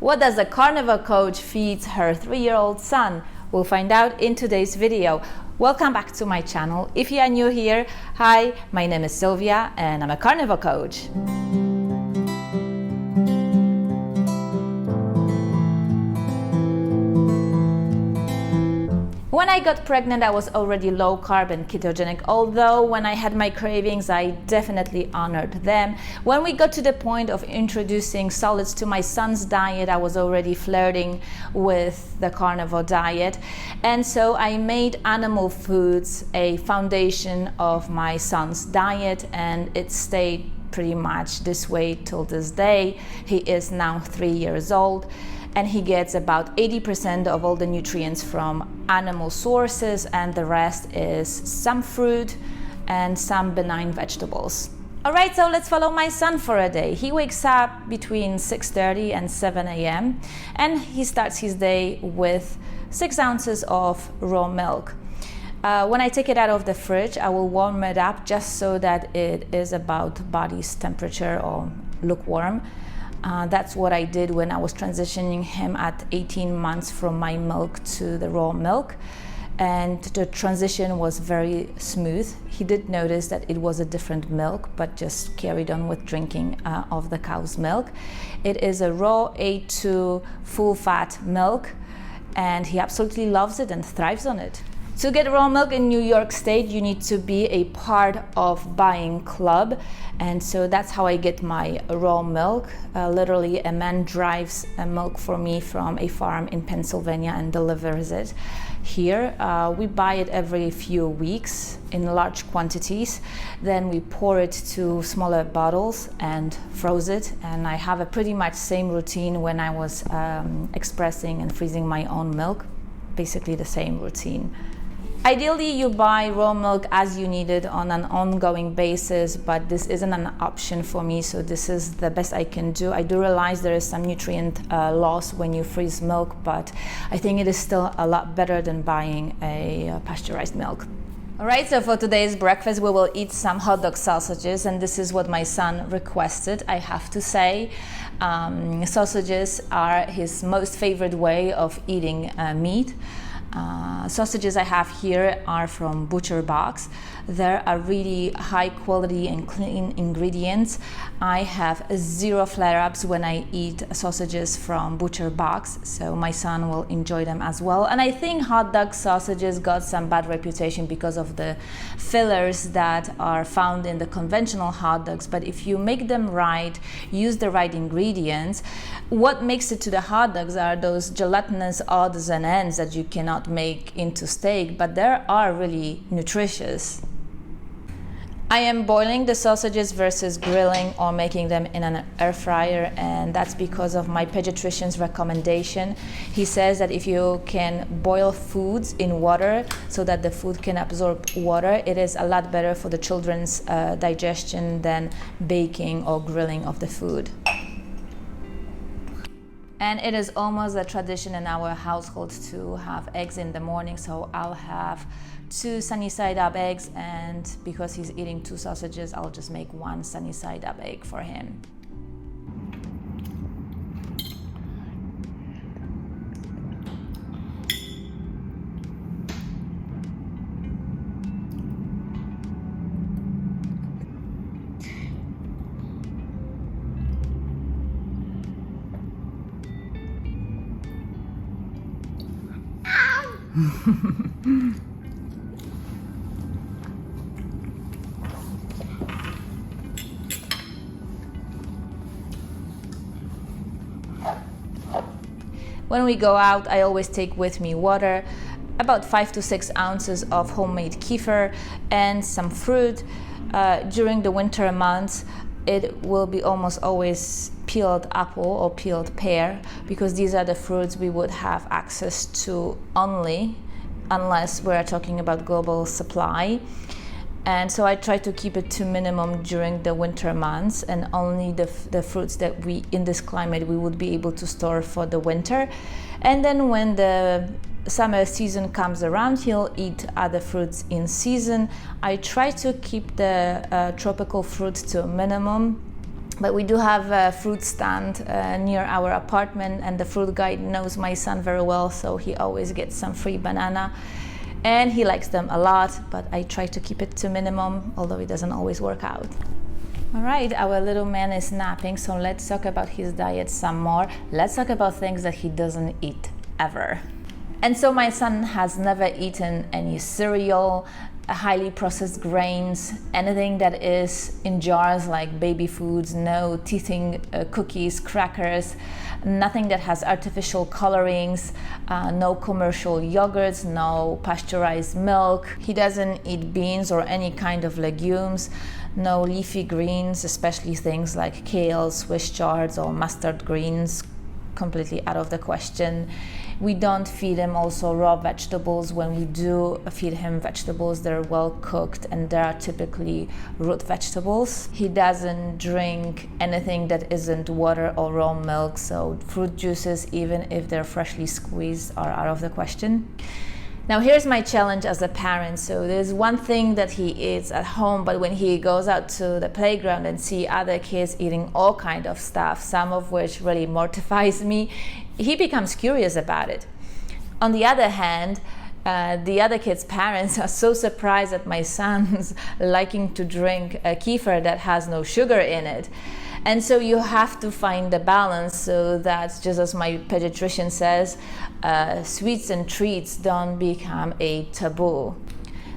What does a carnivore coach feed her 3-year-old son? We'll find out in today's video. Welcome back to my channel. If you are new here, hi, my name is Sylvia and I'm a carnivore coach. When I got pregnant, I was already low carb and ketogenic, although when I had my cravings, I definitely honored them. When we got to the point of introducing solids to my son's diet, I was already flirting with the carnivore diet. And so I made animal foods a foundation of my son's diet, and it stayed pretty much this way till this day. He is now 3 years old. And he gets about 80% of all the nutrients from animal sources, and the rest is some fruit and some benign vegetables. All right, so let's follow my son for a day. He wakes up between 6:30 and 7 a.m. and he starts his day with 6 ounces of raw milk. When I take it out of the fridge, I will warm it up just so that it is about body's temperature or lukewarm. That's what I did when I was transitioning him at 18 months from my milk to the raw milk, and the transition was very smooth. He did notice that it was a different milk, but just carried on with drinking of the cow's milk. It is a raw A2 full-fat milk, and he absolutely loves it and thrives on it. To get raw milk in New York State, you need to be a part of Buying Club, and so that's how I get my raw milk. Literally, a man drives milk for me from a farm in Pennsylvania and delivers it here. We buy it every few weeks in large quantities. Then we pour it to smaller bottles and froze it. And I have a pretty much same routine when I was expressing and freezing my own milk, basically the same routine. Ideally, you buy raw milk as you need it on an ongoing basis, but this isn't an option for me, so this is the best I can do. I do realize there is some nutrient loss when you freeze milk, but I think it is still a lot better than buying a pasteurized milk. All right, so for today's breakfast, we will eat some hot dog sausages, and this is what my son requested, I have to say. Sausages are his most favorite way of eating meat. Sausages I have here are from Butcher Box. There are really high quality and clean ingredients. I have 0 flare-ups when I eat sausages from Butcher Box, so my son will enjoy them as well. And I think hot dog sausages got some bad reputation because of the fillers that are found in the conventional hot dogs, but if you make them right, use the right ingredients, what makes it to the hot dogs are those gelatinous odds and ends that you cannot make into steak, but they are really nutritious. I am boiling the sausages versus grilling or making them in an air fryer, and that's because of my pediatrician's recommendation. He says that if you can boil foods in water so that the food can absorb water, it is a lot better for the children's digestion than baking or grilling of the food. And it is almost a tradition in our household to have eggs in the morning, so I'll have 2 sunny side up eggs, and because he's eating 2 sausages, I'll just make 1 sunny side up egg for him. When we go out, I always take with me water, about 5 to 6 ounces of homemade kefir, and some fruit. During the winter months, it will be almost always peeled apple or peeled pear, because these are the fruits we would have access to only, unless we're talking about global supply. And so I try to keep it to minimum during the winter months, and only the fruits that we, in this climate, we would be able to store for the winter. And then when the summer season comes around, he'll eat other fruits in season. I try to keep the tropical fruits to a minimum. But we do have a fruit stand near our apartment, and the fruit guy knows my son very well, so he always gets some free banana. And he likes them a lot, but I try to keep it to minimum, although it doesn't always work out. All right, our little man is napping, so let's talk about his diet some more. Let's talk about things that he doesn't eat ever. And so my son has never eaten any cereal, highly processed grains, anything that is in jars like baby foods, no teething cookies, crackers, nothing that has artificial colorings, no commercial yogurts, no pasteurized milk. He doesn't eat beans or any kind of legumes, no leafy greens, especially things like kale, Swiss chard, or mustard greens, completely out of the question. We don't feed him also raw vegetables. When we do feed him vegetables, they're well cooked and they are typically root vegetables. He doesn't drink anything that isn't water or raw milk, so fruit juices, even if they're freshly squeezed, are out of the question. Now here's my challenge as a parent. So there's one thing that he eats at home, but when he goes out to the playground and see other kids eating all kind of stuff, some of which really mortifies me, he becomes curious about it. On the other hand, the other kids' parents are so surprised at my son's liking to drink a kefir that has no sugar in it. And so you have to find the balance so that, just as my pediatrician says, sweets and treats don't become a taboo.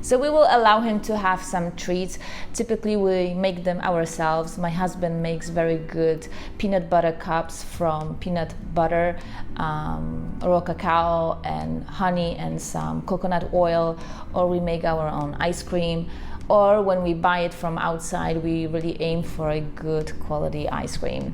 So we will allow him to have some treats. Typically we make them ourselves. My husband makes very good peanut butter cups from peanut butter, raw cacao and honey and some coconut oil, or we make our own ice cream. Or when we buy it from outside, we really aim for a good quality ice cream.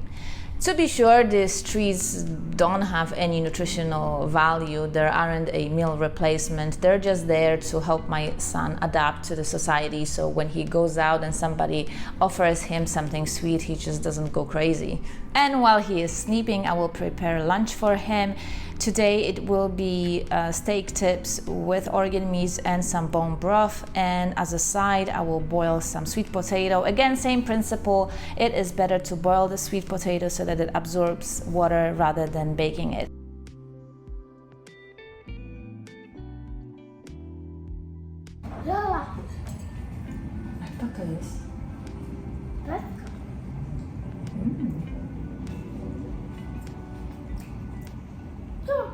To be sure, these treats don't have any nutritional value. There aren't a meal replacement. They're just there to help my son adapt to the society, so when he goes out and somebody offers him something sweet, he just doesn't go crazy. And while he is sleeping, I will prepare lunch for him. Today it will be steak tips with organ meats and some bone broth, and as a side I will boil some sweet potato. Again, same principle, it is better to boil the sweet potato so that it absorbs water rather than baking it. Lola, Co to jest? Petka. Co?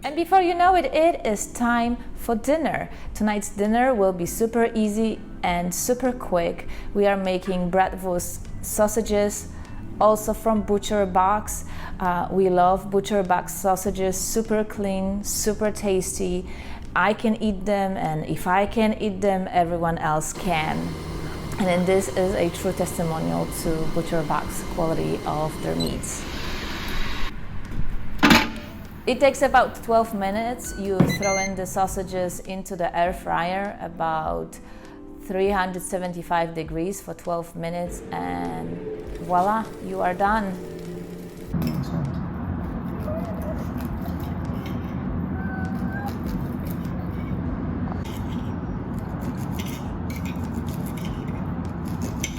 And before you know it, it is time for dinner. Tonight's dinner will be super easy and super quick. We are making bratwurst sausages, also from Butcher Box. We love Butcher Box sausages, super clean, super tasty. I can eat them, and if I can eat them, everyone else can. And then this is a true testimonial to Butcher Box quality of their meats. It takes about 12 minutes. You throw in the sausages into the air fryer, about 375 degrees for 12 minutes, and voila, you are done.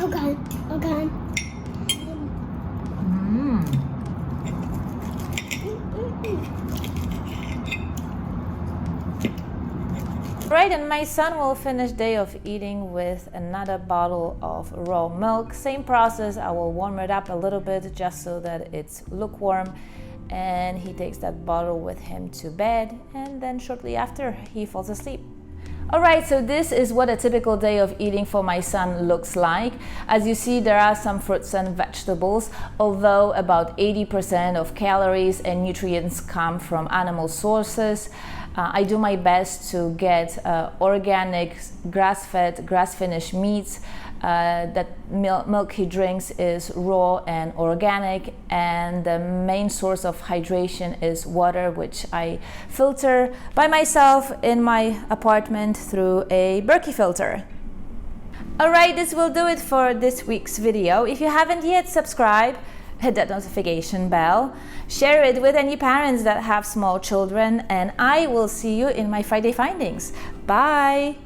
Okay, okay. Right, and my son will finish day of eating with another bottle of raw milk. Same process, I will warm it up a little bit just so that it's lukewarm, and he takes that bottle with him to bed, and then shortly after he falls asleep. Alright, so this is what a typical day of eating for my son looks like. As you see, there are some fruits and vegetables, although about 80% of calories and nutrients come from animal sources. I do my best to get organic, grass-fed, grass-finished meats. That milk he drinks is raw and organic, and the main source of hydration is water, which I filter by myself in my apartment through a Berkey filter. Alright, this will do it for this week's video. If you haven't yet subscribed, hit that notification bell, share it with any parents that have small children, and I will see you in my Friday findings. Bye!